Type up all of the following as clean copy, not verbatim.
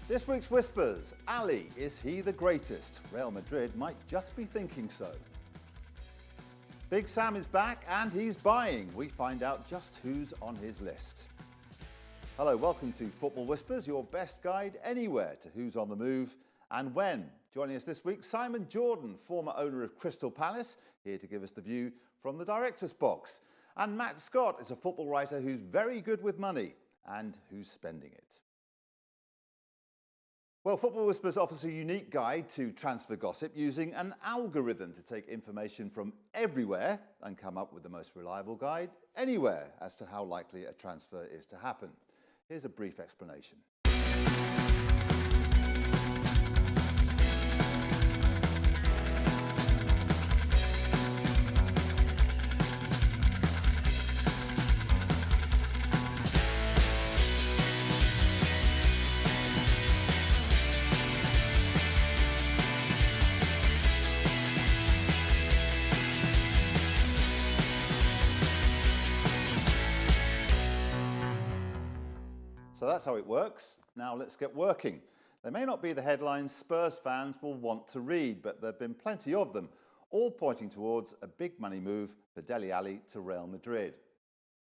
This week's Whispers, Ali, is he the greatest? Real Madrid might just be thinking so. Big Sam is back and he's buying. We find out just who's on his list. Hello, welcome to Football Whispers, your best guide anywhere to who's on the move and when. Joining us this week, Simon Jordan, former owner of Crystal Palace, here to give us the view from the director's box. And Matt Scott is a football writer who's very good with money and who's spending it. Well, Football Whispers offers a unique guide to transfer gossip using an algorithm to take information from everywhere and come up with the most reliable guide anywhere as to how likely a transfer is to happen. Here's a brief explanation. So that's how it works. Now let's get working. They may not be the headlines Spurs fans will want to read, but there have been plenty of them, all pointing towards a big money move for Dele Alli to Real Madrid.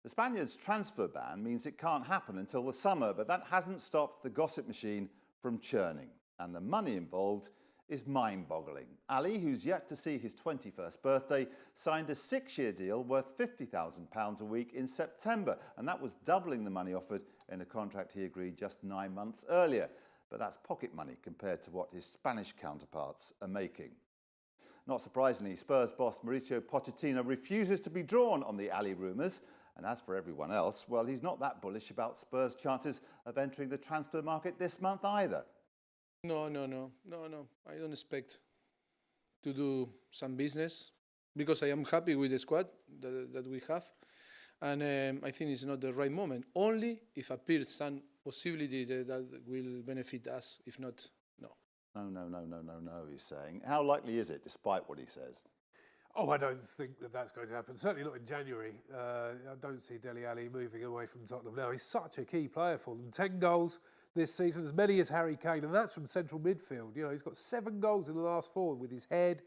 The Spaniard's transfer ban means it can't happen until the summer, but that hasn't stopped the gossip machine from churning. And the money involved is mind-boggling. Ali, who's yet to see his 21st birthday, signed a 6-year deal worth £50,000 a week in September, and that was doubling the money offered in a contract he agreed just 9 months earlier. But that's pocket money compared to what his Spanish counterparts are making. Not surprisingly, Spurs boss Mauricio Pochettino refuses to be drawn on the Ali rumours, and as for everyone else, well, he's not that bullish about Spurs' chances of entering the transfer market this month either. No. I don't expect to do some business because I am happy with the squad that we have. And I think it's not the right moment. Only if appears some possibility that will benefit us. If not, no. No, he's saying. How likely is it, despite what he says? Oh, I don't think that that's going to happen. Certainly not in January. I don't see Dele Alli moving away from Tottenham now. He's such a key player for them. 10 goals this season, as many as Harry Kane, and that's from central midfield. You know, he's got 7 goals in the last 4 with his head,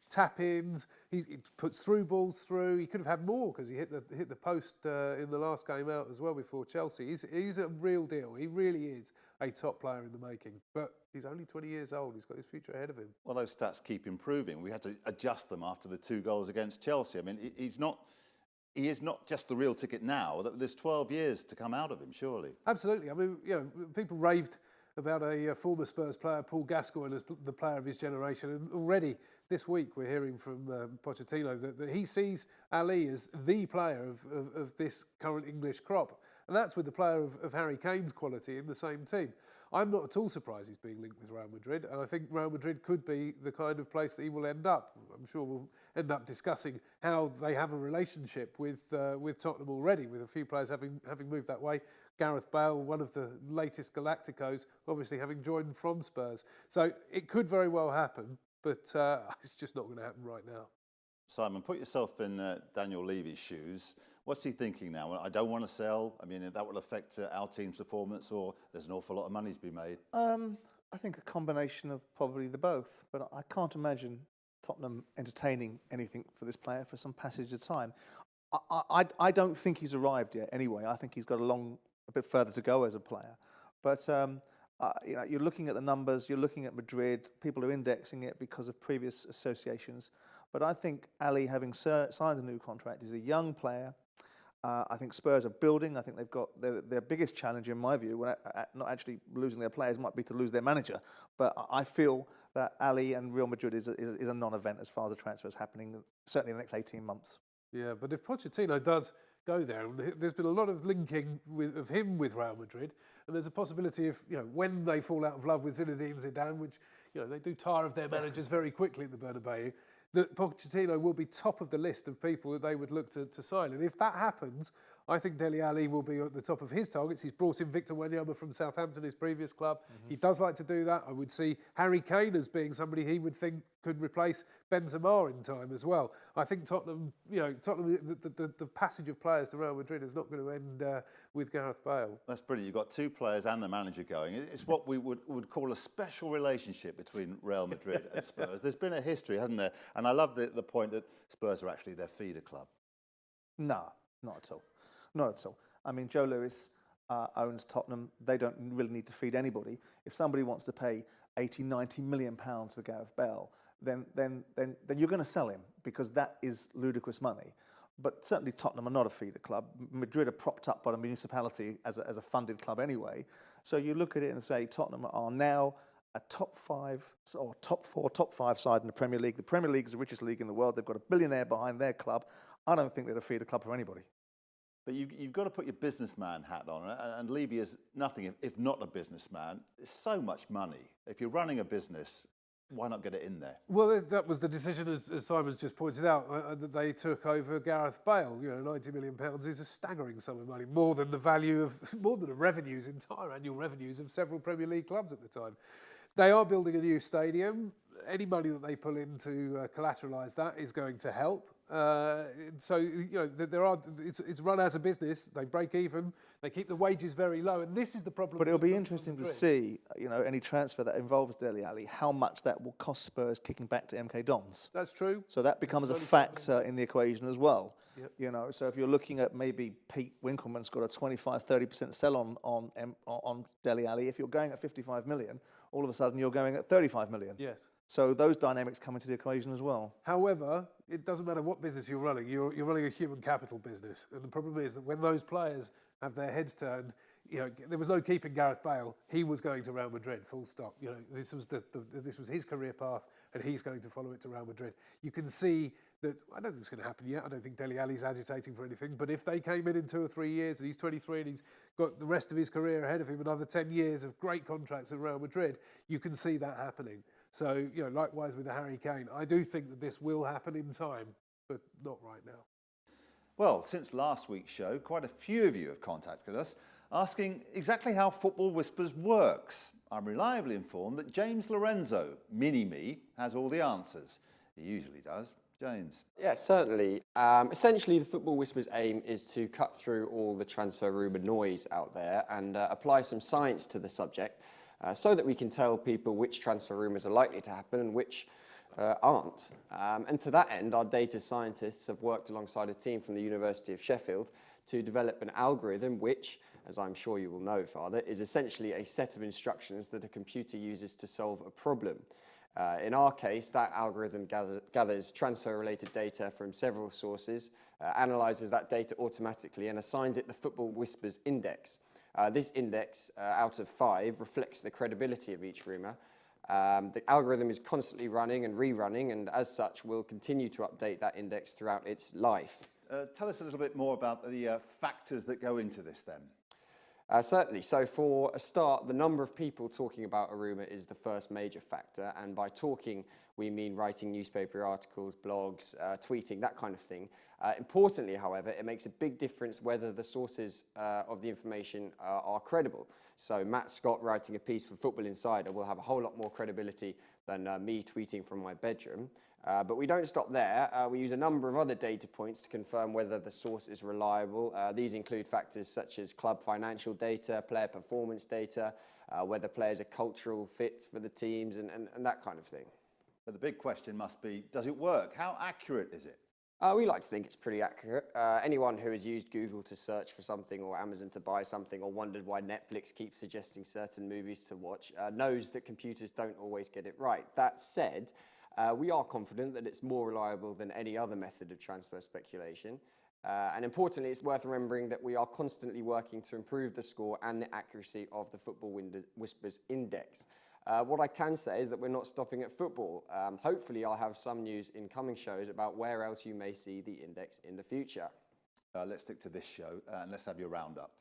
tap-ins. He puts through balls through. He could have had more because he hit the post in the last game out as well before Chelsea. He's a real deal. He really is a top player in the making. But he's only 20 years old. He's got his future ahead of him. Well, those stats keep improving. We had to adjust them after the 2 goals against Chelsea. I mean, he is not just the real ticket now. There's 12 years to come out of him, surely. Absolutely. I mean, you know, people raved about a former Spurs player, Paul Gascoigne, as the player of his generation. And already this week we're hearing from Pochettino that he sees Ali as the player of this current English crop. And that's with the player of Harry Kane's quality in the same team. I'm not at all surprised he's being linked with Real Madrid, and I think Real Madrid could be the kind of place that he will end up. I'm sure we'll end up discussing how they have a relationship with Tottenham already, with a few players having moved that way. Gareth Bale, one of the latest Galacticos, obviously having joined from Spurs. So it could very well happen, but it's just not going to happen right now. Simon, put yourself in Daniel Levy's shoes. What's he thinking now? I don't want to sell. I mean, that will affect our team's performance, or there's an awful lot of money to be made. I think a combination of probably the both, but I can't imagine Tottenham entertaining anything for this player for some passage of time. I don't think he's arrived yet anyway. I think he's got a bit further to go as a player. But you know, you're looking at the numbers, you're looking at Madrid, people are indexing it because of previous associations. But I think Ali, having signed a new contract, is a young player. I think Spurs are building. I think they've got their biggest challenge, in my view, not actually losing their players, might be to lose their manager. But I feel that Ali and Real Madrid is a non-event as far as the transfer is happening, certainly in the next 18 months. Yeah, but if Pochettino does go there, there's been a lot of linking of him with Real Madrid, and there's a possibility if, you know, when they fall out of love with Zinedine Zidane, which, you know, they do tire of their managers very quickly in the Bernabeu, that Pochettino will be top of the list of people that they would look to sign. And if that happens, I think Dele Alli will be at the top of his targets. He's brought in Victor Wanyama from Southampton, his previous club. He does like to do that. I would see Harry Kane as being somebody he would think could replace Benzema in time as well. I think Tottenham, the passage of players to Real Madrid is not going to end with Gareth Bale. That's brilliant. You've got two players and the manager going. It's what we would call a special relationship between Real Madrid and Spurs. There's been a history, hasn't there? And I love the point that Spurs are actually their feeder club. No, not at all. Not at all. I mean, Joe Lewis owns Tottenham. They don't really need to feed anybody. If somebody wants to pay 80, 90 million pounds for Gareth Bale, then you're going to sell him, because that is ludicrous money. But certainly Tottenham are not a feeder club. Madrid are propped up by the municipality as a funded club anyway. So you look at it and say Tottenham are now a top 5 or top 4, top 5 side in the Premier League. The Premier League is the richest league in the world. They've got a billionaire behind their club. I don't think they're a feeder club for anybody. But you've got to put your businessman hat on, and Levy is nothing if not a businessman. It's so much money. If you're running a business, why not get it in there? Well, that was the decision, as Simon's just pointed out, that they took over Gareth Bale. You know, £90 million is a staggering sum of money, more than the revenues, entire annual revenues of several Premier League clubs at the time. They are building a new stadium. Any money that they pull in to collateralise that is going to help. So it's run as a business. They break even. They keep the wages very low, and this is the problem. But it'll be interesting to see, any transfer that involves Dele Alli, how much that will cost Spurs kicking back to MK Dons. That's true. So that becomes a factor in the equation as well. Yep. So if you're looking at maybe Pete Winkleman's got a 25-30% sell on Dele Alli, if you're going at 55 million, all of a sudden you're going at 35 million. Yes. So those dynamics come into the equation as well. However, it doesn't matter what business you're running. You're running a human capital business, and the problem is that when those players have their heads turned, there was no keeping Gareth Bale. He was going to Real Madrid, full stop. This was his career path, and he's going to follow it to Real Madrid. You can see that. I don't think it's going to happen yet. I don't think Dele Alli's agitating for anything. But if they came in 2 or 3 years, and he's 23 and he's got the rest of his career ahead of him, another 10 years of great contracts at Real Madrid, you can see that happening. So, likewise with the Harry Kane, I do think that this will happen in time, but not right now. Well, since last week's show, quite a few of you have contacted us asking exactly how Football Whispers works. I'm reliably informed that James Lorenzo, Mini-Me, has all the answers. He usually does. James. Yeah, certainly. Essentially, the Football Whispers' aim is to cut through all the transfer rumour noise out there and apply some science to the subject, so that we can tell people which transfer rumours are likely to happen and which aren't. And to that end, our data scientists have worked alongside a team from the University of Sheffield to develop an algorithm which, as I'm sure you will know, Father, is essentially a set of instructions that a computer uses to solve a problem. In our case, that algorithm gathers transfer-related data from several sources, analyses that data automatically and assigns it the Football Whispers index. This index, out of 5, reflects the credibility of each rumour. The algorithm is constantly running and rerunning, and as such will continue to update that index throughout its life. Tell us a little bit more about the factors that go into this then. Certainly. So for a start, the number of people talking about a rumour is the first major factor, and by talking we mean writing newspaper articles, blogs, tweeting, that kind of thing. Importantly, however, it makes a big difference whether the sources of the information are credible. So Matt Scott writing a piece for Football Insider will have a whole lot more credibility than me tweeting from my bedroom. But we don't stop there. We use a number of other data points to confirm whether the source is reliable. These include factors such as club financial data, player performance data, whether players are cultural fits for the teams, and that kind of thing. But the big question must be, does it work? How accurate is it? We like to think it's pretty accurate. Anyone who has used Google to search for something or Amazon to buy something or wondered why Netflix keeps suggesting certain movies to watch knows that computers don't always get it right. That said, we are confident that it's more reliable than any other method of transfer speculation. And importantly, it's worth remembering that we are constantly working to improve the score and the accuracy of the Football Whispers index. What I can say is that we're not stopping at football. Hopefully I'll have some news in coming shows about where else you may see the index in the future. Let's stick to this show and let's have your roundup.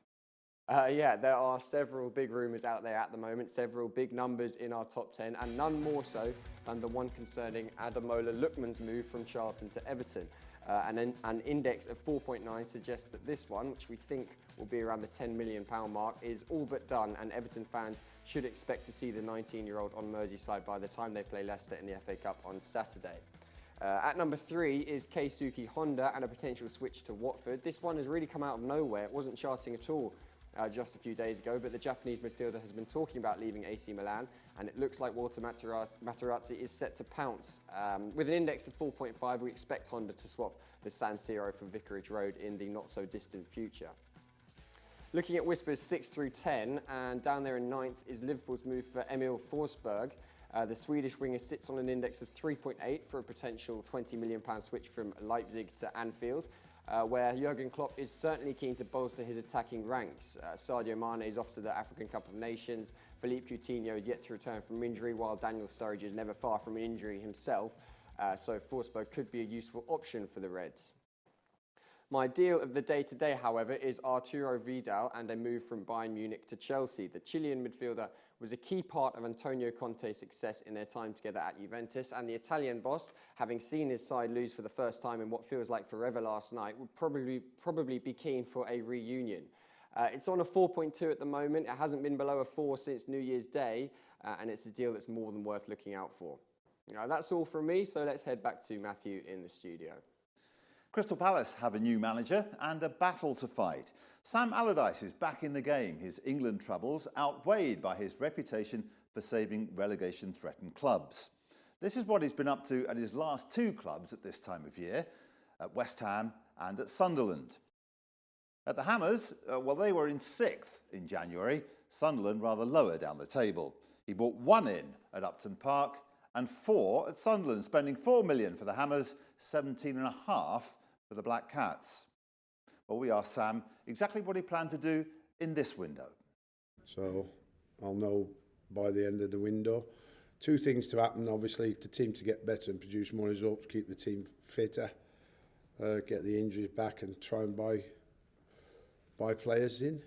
Yeah, there are several big rumours out there at the moment, several big numbers in our top 10, and none more so than the one concerning Ademola Lookman's move from Charlton to Everton. An index of 4.9 suggests that this one, which we think will be around the £10 million mark, is all but done, and Everton fans should expect to see the 19-year-old on Merseyside by the time they play Leicester in the FA Cup on Saturday. At number 3 is Keisuke Honda and a potential switch to Watford. This one has really come out of nowhere. It wasn't charting at all just a few days ago, but the Japanese midfielder has been talking about leaving AC Milan, and it looks like Walter Materazzi is set to pounce. With an index of 4.5, we expect Honda to swap the San Siro for Vicarage Road in the not-so-distant future. Looking at whispers 6 through 10, and down there in 9th is Liverpool's move for Emil Forsberg. The Swedish winger sits on an index of 3.8 for a potential £20 million switch from Leipzig to Anfield, where Jurgen Klopp is certainly keen to bolster his attacking ranks. Sadio Mane is off to the African Cup of Nations, Philippe Coutinho is yet to return from injury, while Daniel Sturridge is never far from an injury himself, so Forsberg could be a useful option for the Reds. My deal of the day today, however, is Arturo Vidal and a move from Bayern Munich to Chelsea. The Chilean midfielder was a key part of Antonio Conte's success in their time together at Juventus, and the Italian boss, having seen his side lose for the first time in what feels like forever last night, would probably be keen for a reunion. It's on a 4.2 at the moment. It hasn't been below a 4 since New Year's Day, and it's a deal that's more than worth looking out for. That's all from me, so let's head back to Matthew in the studio. Crystal Palace have a new manager and a battle to fight. Sam Allardyce is back in the game, his England troubles outweighed by his reputation for saving relegation-threatened clubs. This is what he's been up to at his last 2 clubs at this time of year, at West Ham and at Sunderland. At the Hammers, well, they were in 6th in January, Sunderland rather lower down the table. He bought 1 in at Upton Park and 4 at Sunderland, spending £4 million for the Hammers, 17.5 for the Black Cats. Well, we asked Sam exactly what he planned to do in this window. So I'll know by the end of the window. 2 things to happen, obviously, the team to get better and produce more results, keep the team fitter, get the injuries back and try and buy players in.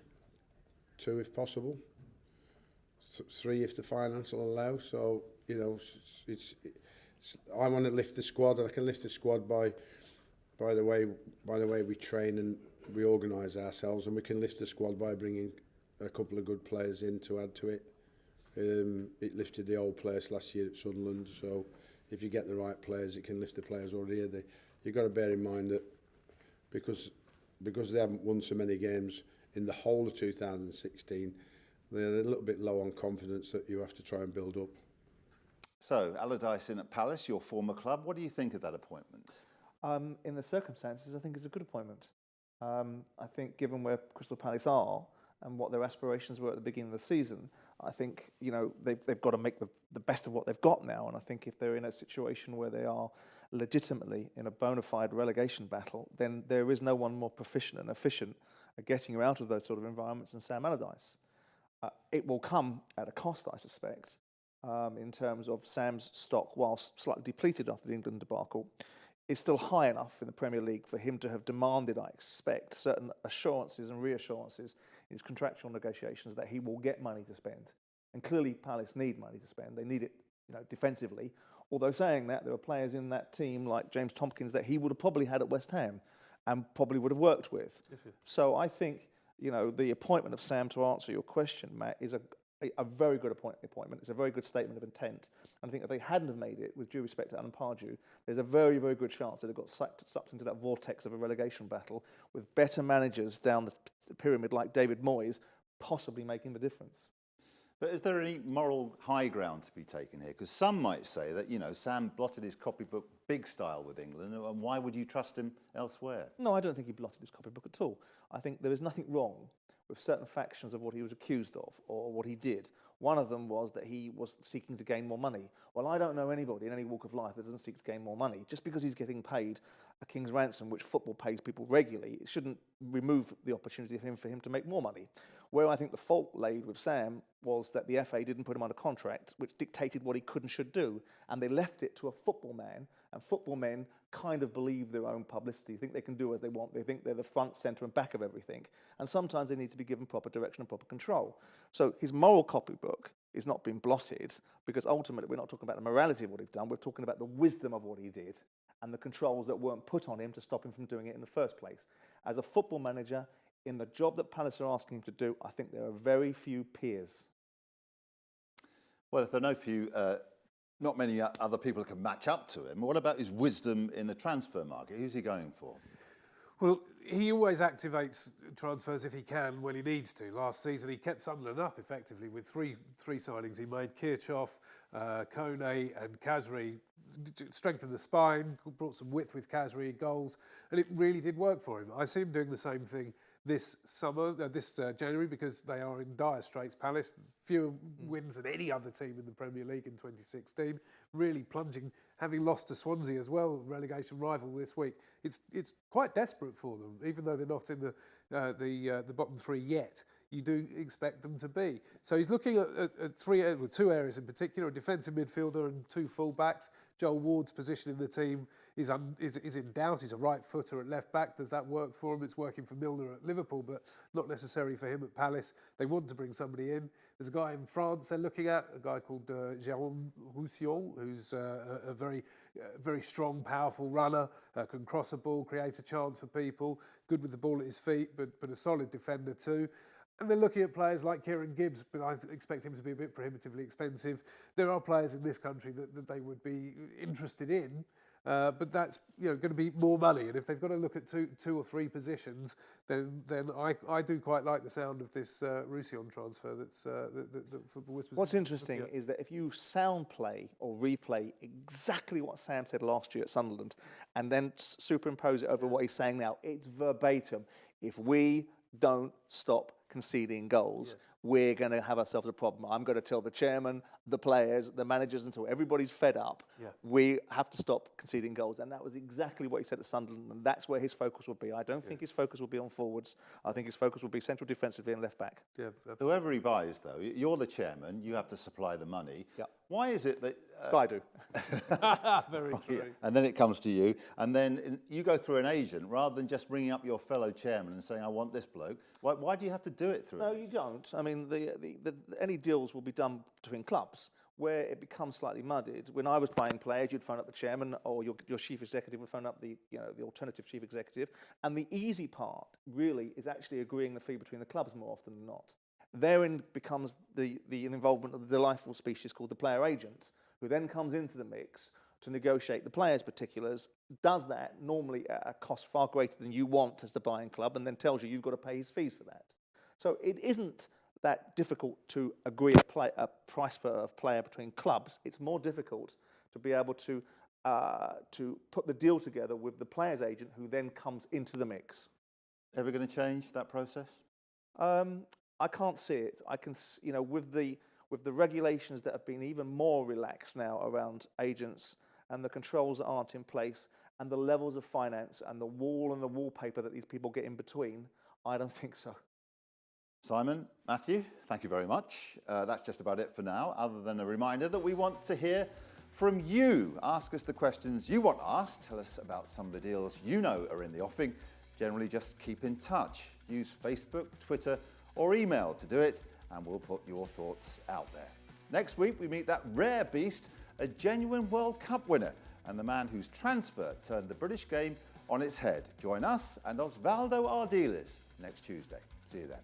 2 if possible. 3 if the finance will allow. So, you know, I want to lift the squad, and I can lift the squad by the way we train and we organise ourselves, and we can lift the squad by bringing a couple of good players in to add to it. It lifted the old players last year at Sunderland, so if you get the right players, it can lift the players already here. You've got to bear in mind that because they haven't won so many games in the whole of 2016, they're a little bit low on confidence that you have to try and build up. So, Allardyce in at Palace, your former club, what do you think of that appointment? In the circumstances, I think it's a good appointment. I think given where Crystal Palace are and what their aspirations were at the beginning of the season, I think, you know, they've got to make the best of what they've got now. And I think if they're in a situation where they are legitimately in a bona fide relegation battle, then there is no one more proficient and efficient at getting you out of those sort of environments than Sam Allardyce. It will come at a cost, I suspect, in terms of Sam's stock, whilst slightly depleted after the England debacle, is still high enough in the Premier League for him to have demanded, I expect, certain assurances and reassurances in his contractual negotiations that he will get money to spend. And clearly Palace need money to spend. They need it, you know, defensively. Although saying that, there are players in that team like James Tompkins that he would have probably had at West Ham and probably would have worked with. So I think, you know, the appointment of Sam, to answer your question, Matt, is a very good appointment. It's a very good statement of intent. And I think if they hadn't have made it, with due respect to Alan Pardew, there's a very, very good chance that it got sucked into that vortex of a relegation battle with better managers down the pyramid like David Moyes possibly making the difference. But is there any moral high ground to be taken here? Because some might say that, you know, Sam blotted his copybook big style with England, and why would you trust him elsewhere? No, I don't think he blotted his copybook at all. I think there is nothing wrong with certain factions of what he was accused of or what he did. One of them was that he was seeking to gain more money. Well, I don't know anybody in any walk of life that doesn't seek to gain more money. Just because he's getting paid a king's ransom, which football pays people regularly, it shouldn't remove the opportunity for him to make more money. Where I think the fault laid with Sam was that the FA didn't put him under contract, which dictated what he could and should do, and they left it to a football man, and football men kind of believe their own publicity, think they can do as they want, they think they're the front, centre and back of everything, and sometimes they need to be given proper direction and proper control. So his moral copybook is not being blotted, because ultimately we're not talking about the morality of what he's done, we're talking about the wisdom of what he did, and the controls that weren't put on him to stop him from doing it in the first place. As a football manager, in the job that Palace are asking him to do, I think there are very few peers. Well, if there are not many other people that can match up to him, what about his wisdom in the transfer market? Who's he going for? Well, he always activates transfers if he can when he needs to. Last season, he kept Sunderland up effectively with three signings he made: Kirchhoff, Kone and Khazri. Strengthened the spine, brought some width with Khazri, goals, and it really did work for him. I see him doing the same thing this summer, this January, because they are in dire straits. Palace, fewer wins than any other team in the Premier League in 2016, really plunging, having lost to Swansea as well, relegation rival this week. It's quite desperate for them, even though they're not in the bottom three yet. You do expect them to be. So he's looking at two areas in particular: a defensive midfielder and two full-backs. Joel Ward's position in the team is in doubt. He's a right footer at left back. Does that work for him? It's working for Milner at Liverpool, but not necessary for him at Palace. They want to bring somebody in. There's a guy in France they're looking at, a guy called Jérôme Roussillon, who's a very strong, powerful runner, can cross a ball, create a chance for people, good with the ball at his feet, but a solid defender too. And they're looking at players like Kieran Gibbs, but I expect him to be a bit prohibitively expensive. There are players in this country that they would be interested in, but that's going to be more money. And if they've got to look at two or three positions, then I do quite like the sound of this Roussillon transfer. That's the Football Whispers. What's interesting is that if you sound play or replay exactly what Sam said last year at Sunderland, and then superimpose it over what he's saying now, it's verbatim. If we don't stop conceding goals, we're going to have ourselves a problem. I'm going to tell the chairman, the players, the managers, until everybody's fed up, we have to stop conceding goals. And that was exactly what he said at Sunderland, and that's where his focus will be. I don't think his focus will be on forwards. I think his focus will be central defensively and left back. Yeah, whoever he buys, though, you're the chairman, you have to supply the money. Why is it that... Sky do. Very true. Yeah. And then it comes to you, and then you go through an agent rather than just ringing up your fellow chairman and saying, I want this bloke. Why do you have to do it through No, you don't. I mean, any deals will be done between clubs. Where it becomes slightly muddied, when I was buying players, you'd phone up the chairman, or your chief executive would phone up the alternative chief executive. And the easy part really is actually agreeing the fee between the clubs more often than not. Therein becomes the involvement of the delightful species called the player agent, who then comes into the mix to negotiate the players' particulars, does that normally at a cost far greater than you want as the buying club, and then tells you you've got to pay his fees for that. So it isn't that difficult to agree a price for a player between clubs. It's more difficult to be able to put the deal together with the player's agent, who then comes into the mix. Ever going to change that process? I can't see it. I can, with the regulations that have been even more relaxed now around agents and the controls that aren't in place and the levels of finance and the wall and the wallpaper that these people get in between, I don't think so. Simon, Matthew, thank you very much. That's just about it for now, other than a reminder that we want to hear from you. Ask us the questions you want asked. Tell us about some of the deals you know are in the offing. Generally, just keep in touch. Use Facebook, Twitter, or email to do it, and we'll put your thoughts out there. Next week, we meet that rare beast, a genuine World Cup winner, and the man whose transfer turned the British game on its head. Join us and Osvaldo Ardiles next Tuesday. See you then.